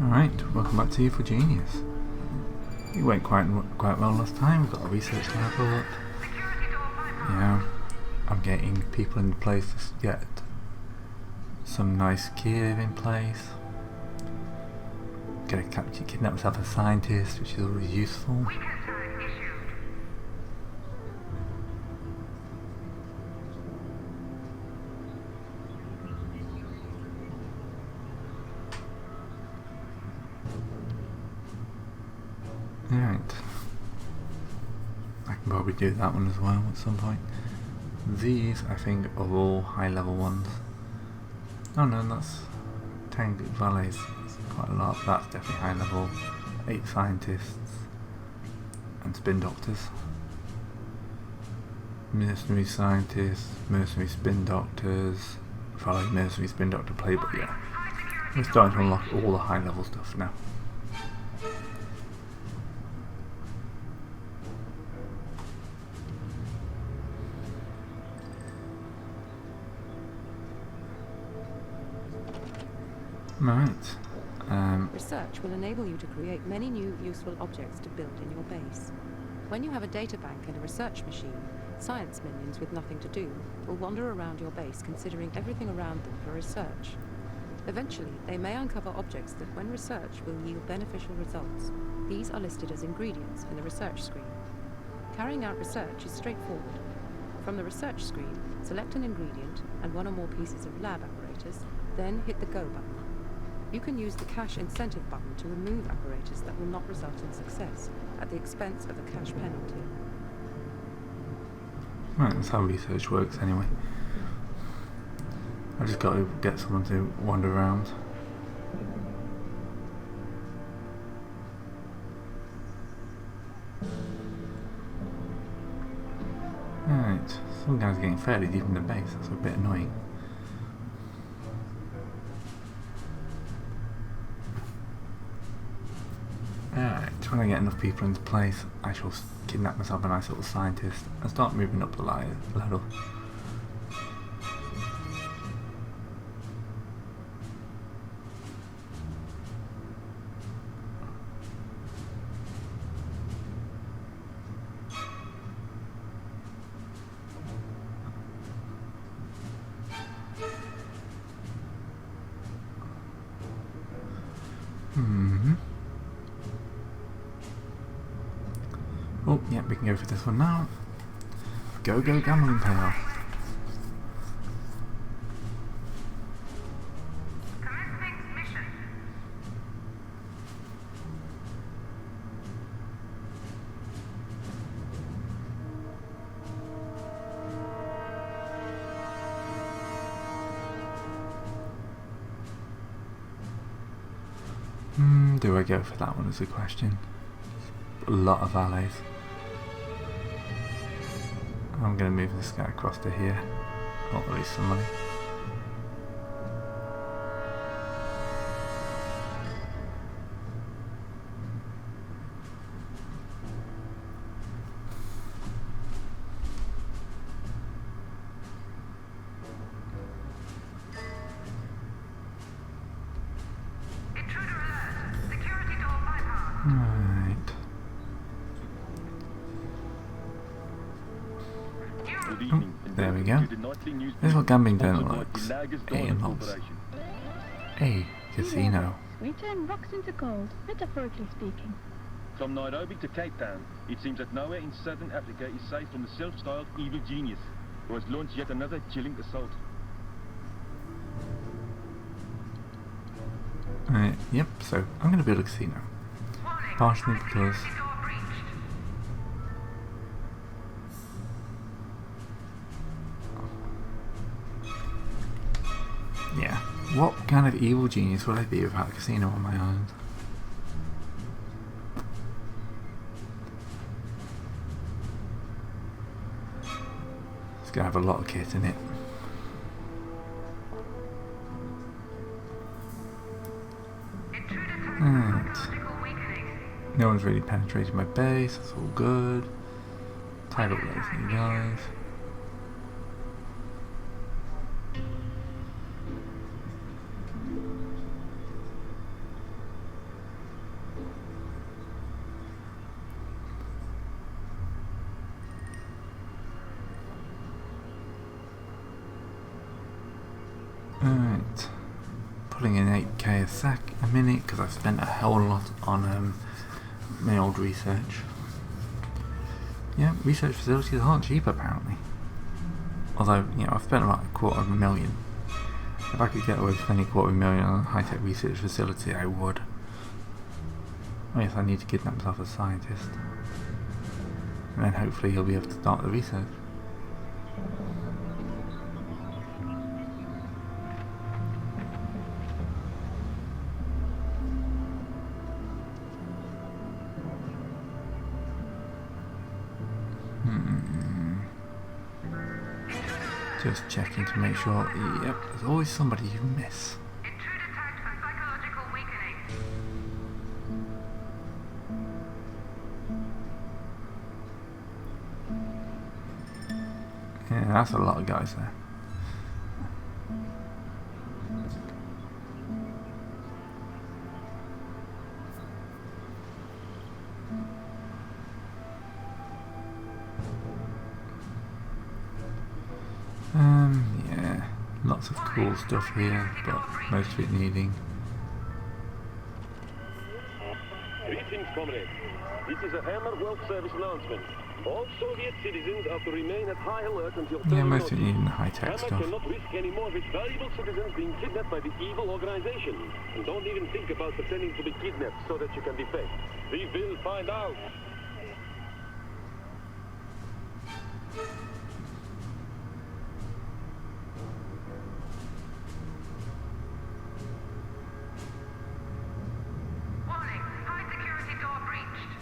Alright, welcome back to Evil Genius. It went quite well last time. We've got a research level up. Yeah, I'm getting people in place to get some nice gear in place. Get a kidnap myself a scientist, which is always useful. Right. I can probably do that one as well at some point. These, I think, are all high level ones. Oh no, that's 10 valets. That's quite a lot. That's definitely high level. 8 scientists and spin doctors. Mercenary scientists, mercenary spin doctors, follow mercenary spin doctor playbook, yeah. We're starting to unlock all the high level stuff now. Right. Research will enable you to create many new useful objects to build in your base. When you have a data bank and a research machine, science minions with nothing to do will wander around your base considering everything around them for research. Eventually, they may uncover objects that, when researched, will yield beneficial results. These are listed as ingredients in the research screen. Carrying out research is straightforward. From the research screen, select an ingredient and one or more pieces of lab apparatus, then hit the Go button. You can use the cash incentive button to remove apparatus that will not result in success, at the expense of a cash penalty. Right, that's how research works anyway. I just got to get someone to wander around. Right, some guys are getting fairly deep in the base, that's a bit annoying. Alright, when I get enough people into place, I shall kidnap myself a nice little scientist and start moving up the ladder. Oh, yeah, we can go for this one now. Go gambling payoff. Do I go for that one is the question. A lot of valets. I'm going to move this guy across to here. Or at least some money. Right. Oh, there we go. This is what gambling donut looks. A and lots. A casino. We turn rocks into gold, metaphorically speaking. From Nairobi to Cape Town, it seems that nowhere in southern Africa is safe from the self-styled evil genius who has launched yet another chilling assault. Yep, so I'm going to build a casino. Partially because yeah, what kind of evil genius would I be without a casino on my island? It's going to have a lot of kit in it. Right. No one's really penetrated my base, that's all good. Tied up those new guys. a minute because I've spent a hell of a lot on my old research. Yeah, research facilities aren't cheap apparently. Although, you know, I've spent about $250,000. If I could get away with spending $250,000 on a high-tech research facility, I would. Oh yes, I need to kidnap myself as a scientist. And then hopefully he'll be able to start the research. Just checking to make sure. Yep, there's always somebody you miss. Intruder tagged for psychological weakening. Yeah, that's a lot of guys there. Yeah, lots of cool stuff here, but most of it needing. Greetings, comrades. This is a Hammer World Service announcement. All Soviet citizens are to remain at high alert until Yeah, further most of it notice. needing the high-tech Hammer stuff. cannot risk any more of its valuable citizens being kidnapped by the evil organization. And don't even think about pretending to be kidnapped so that you can be fed. We will find out. Warning, high security door breached.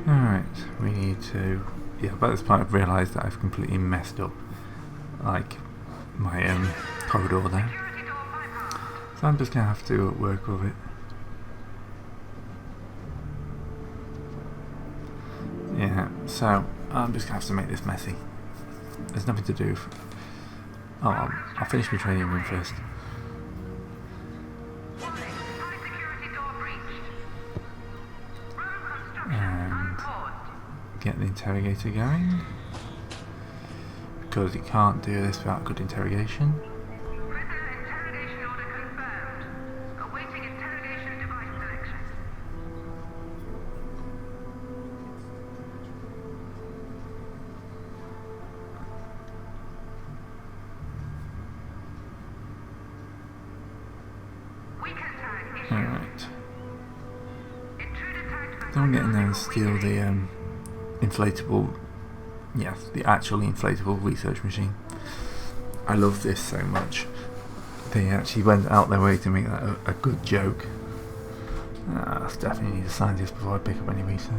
Alright, we need to... Yeah, by this point I've realised that I've completely messed up, like, my corridor there. Security door bypassed. So I'm just going to have to work with it. Yeah, so I'm just going to have to make this messy. There's nothing to do. Oh, I'll finish my training room first. Warning, high security door breached. Room construction And unpaused. get the interrogator going. Because you can't do this without good interrogation. Prisoner interrogation order confirmed. Awaiting interrogation device selection. Weaken tag issued. Alright. Intruder tagged for Don't get in there and psychological steal weakening. the inflatable, yes, the actually inflatable research machine. I love this so much. They actually went out their way to make that a good joke. I definitely need a scientist before I pick up any research.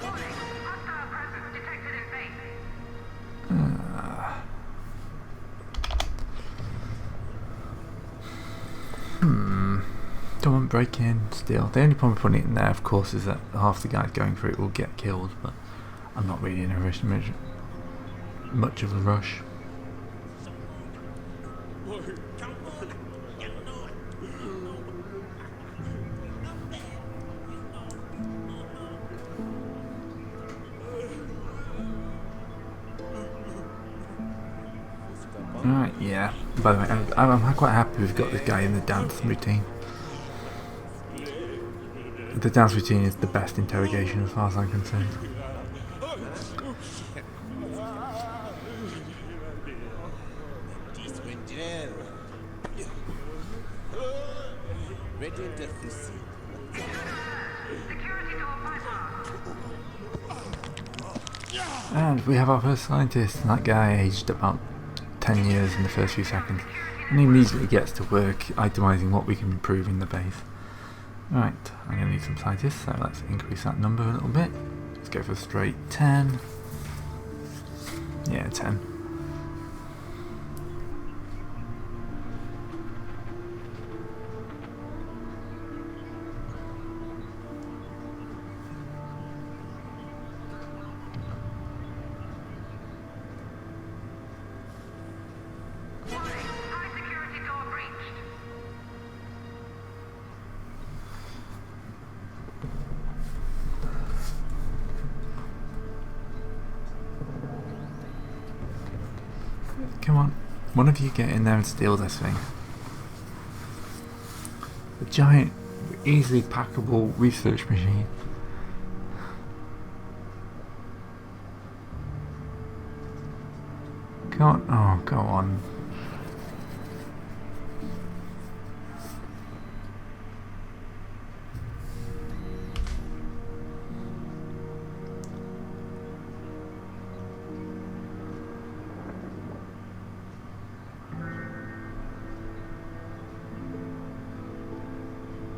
Warning, hostile presence detected in base. Don't want break in, steal. The only problem with putting it in there, of course, is that half the guys going through it will get killed, but I'm not really in a rush, much of a rush. Alright, yeah. By the way, I'm quite happy we've got this guy in the dance routine. The dance routine is the best interrogation as far as I'm concerned. Security door bypassed. And we have our first scientist, and that guy aged about 10 years in the first few seconds. And he immediately gets to work itemising what we can improve in the base. Right, I'm going to need some scientists, so let's increase that number a little bit. Let's go for a straight 10. Yeah, 10. Come on. One of you get in there and steal this thing. The giant, easily packable research machine. Come on. Oh, go on.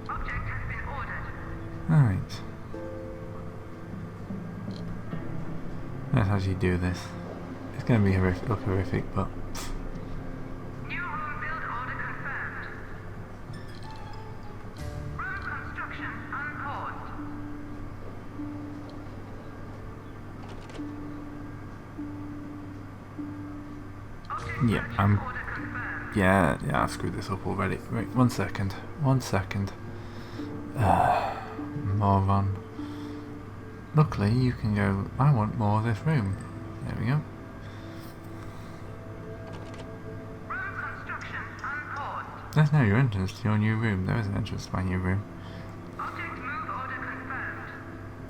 Object has been ordered. Alright. Let's actually do this. It's going to be horrific, but... New room build order confirmed. Room construction unpaused. Object Yeah, purchase order confirmed. Yeah, I screwed this up already. Wait, 1 second. 1 second. Moron. Luckily, you can go, I want more of this room. There we go. Room construction unpaused. There's no your entrance to your new room. There is an entrance to my new room. Object move order confirmed.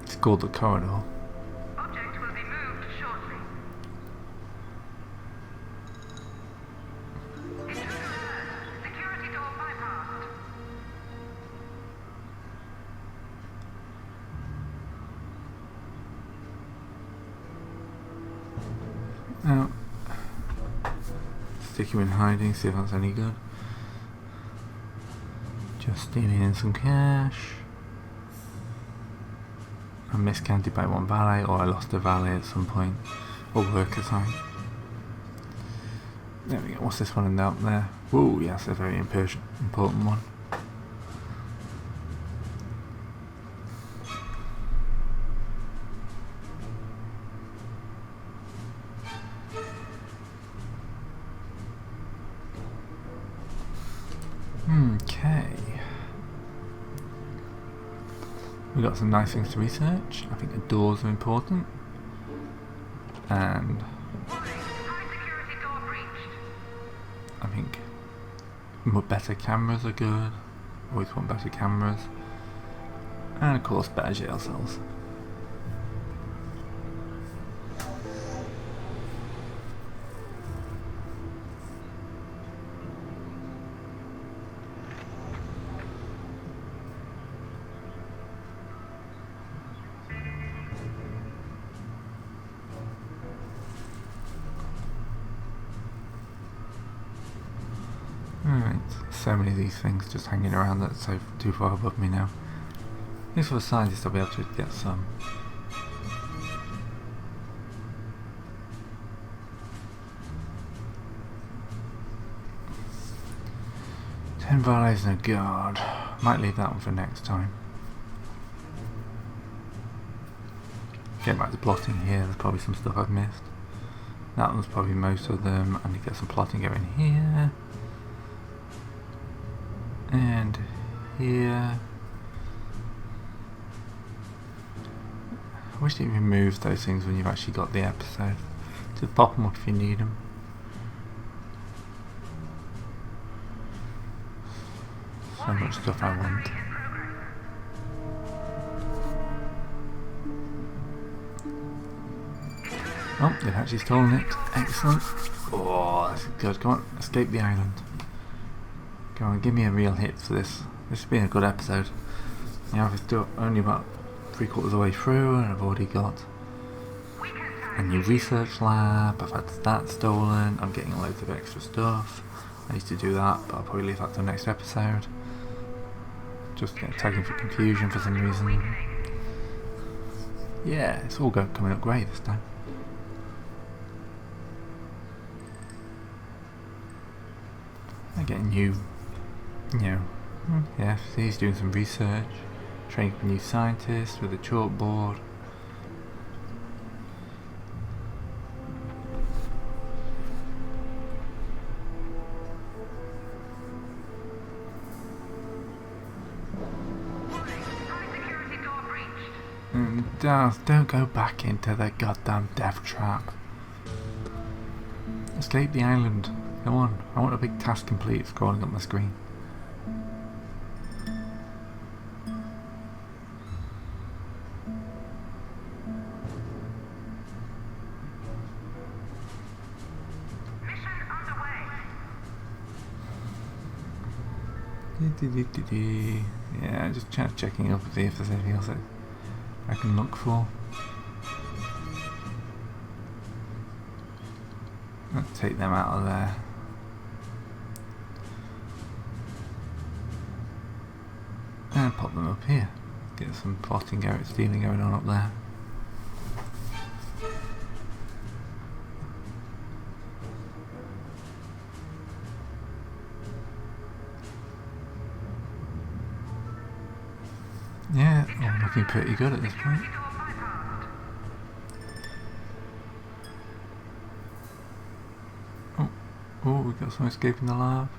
It's called the corridor. Object will be moved shortly. Intruder alert. Security door bypassed. Now, stick you in hiding, see if that's any good. Just stealing in some cash. I miscounted by 1 valet, or I lost a valet at some point, or worker time. There we go. What's this one in up there? Whoa, yes, a very important one. Okay. We've got some nice things to research. I think the doors are important. And Warning. High security door breached. I think better cameras are good. Always want better cameras. And of course better jail cells. Alright, so many of these things just hanging around that's so too far above me now. At least for the scientists I'll be able to get some. Ten valets and a guard. Might leave that one for next time. Get back to plotting here, there's probably some stuff I've missed. That one's probably most of them. I need to get some plotting going here. And here. I wish it removes those things when you've actually got the episode. Just pop them up if you need them. So much stuff I want. Oh, they've actually stolen it. Excellent. Oh, that's good. Come on, escape the island. Go on, give me a real hit for this. This has been a good episode. Now I've still only about 3/4 of the way through, and I've already got a new research lab. I've had that stolen. I'm getting loads of extra stuff. I need to do that, but I'll probably leave that to the next episode. Just tagging for confusion for some reason. Yeah, it's all coming up great this time. I'm getting new, yeah, he's doing some research, training for new scientists with a chalkboard. And don't go back into the goddamn death trap. Escape the island. Come on. I want a big task complete scrolling up my screen. Mission underway. Yeah, just checking up to see if there's anything else that I can look for. Let's take them out of there. And pop them up here. Get some plotting, stealing going on up there. Yeah, I'm looking pretty good at this point. Door bypassed. Oh, we've got some escaping the lab.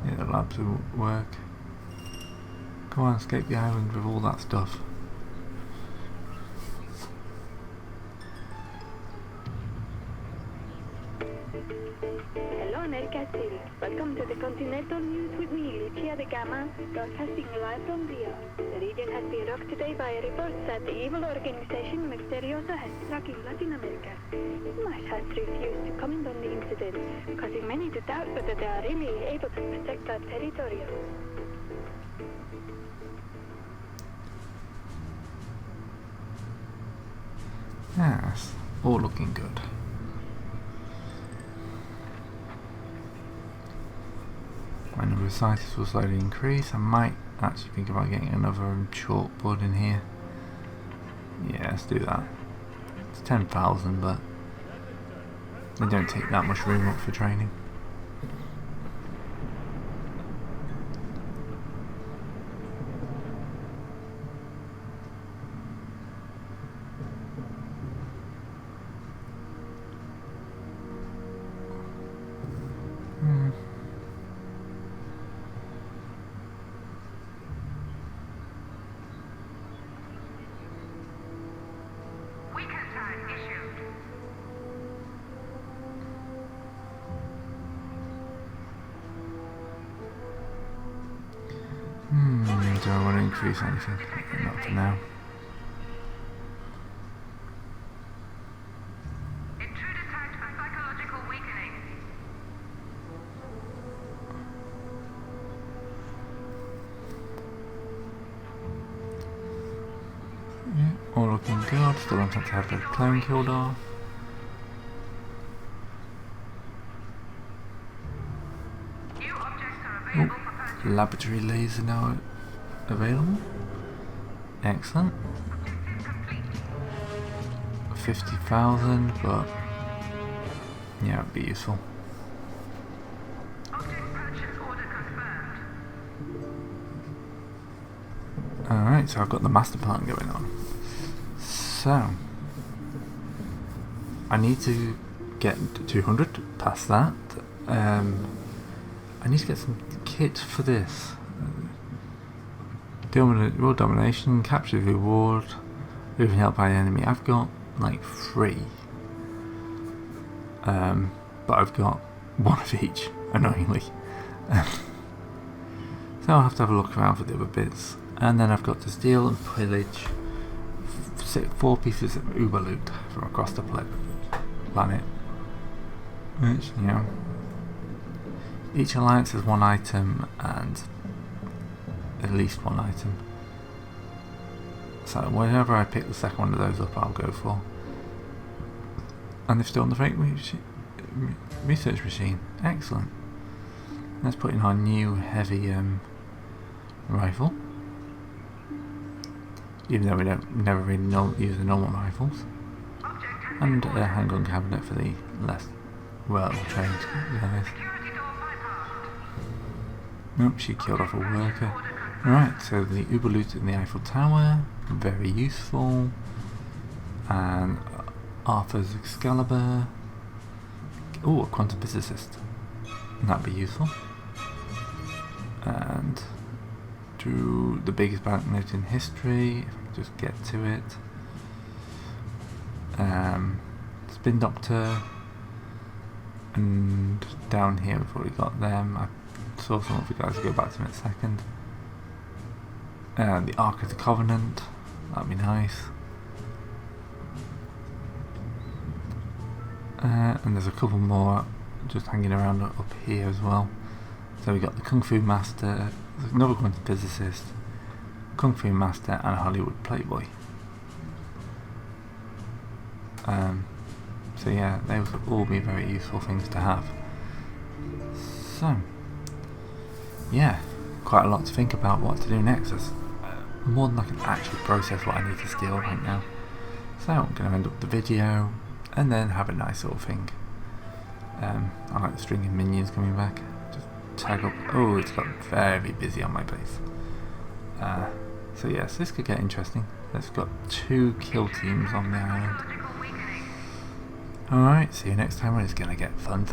Yeah, the labs will work. Come on, escape the island with all that stuff. Hello, America City. Welcome to the Continental News with me, Lucia de Gama, broadcasting live from Rio. The region has been rocked today by reports that the evil organization Misterioso has struck in Latin America. Mars has refused to comment on the incident, causing many to doubt whether they are really able to protect our territory. Yes, all looking good. My number of scientists will slowly increase. I might actually think about getting another chalkboard in here. Yeah, let's do that. It's 10,000, but they don't take that much room up for training. Weekend tag issued. Do I want to increase anything? Not for now. Intruder tagged for psychological weakening. Yeah, all looking good. Still on track to have the clone killed off. New objects are available for purchase. Laboratory laser now available. Excellent. Objective complete. 50,000, but yeah, it'd be useful. Object purchase order confirmed. Alright, so I've got the master plan going on. So I need to get to 200 past that. I need to get some kit for this. World domination, capture the reward, moving help by the enemy. I've got like 3, but I've got 1 of each, annoyingly. So I'll have to have a look around for the other bits. And then I've got to steal and pillage 4 pieces of Uber loot from across the planet. Which, you know, each alliance has 1 item and at least 1 item. So whenever I pick the second one of those up, I'll go for. And they've stolen the fake research machine. Excellent. Let's put in our new heavy rifle. Even though we never really use the normal rifles. And a handgun cabinet for the less well trained guys. Security door bypassed. Nope, she killed off a worker. Right, so the Uber loot in the Eiffel Tower, very useful. And Arthur's Excalibur. Oh, a quantum physicist. That'd be useful. And to the biggest banknote in history, if I can just get to it. Spin Doctor. And down here we've already got them. I saw some of you guys, go back to them in a second. And the Ark of the Covenant, that'd be nice. And there's a couple more just hanging around up here as well. So we got the Kung Fu Master, another quantum physicist, Kung Fu Master, and a Hollywood Playboy. So yeah, those would all be very useful things to have. So yeah, quite a lot to think about what to do next. There's more than I can actually process what I need to steal right now. So I'm going to end up the video and then have a nice little thing. I like the string of minions coming back. Just tag up. Oh, it's got very busy on my base. So yes, this could get interesting. Let's got 2 kill teams on the island. Alright, see you next time when it's going to get fun.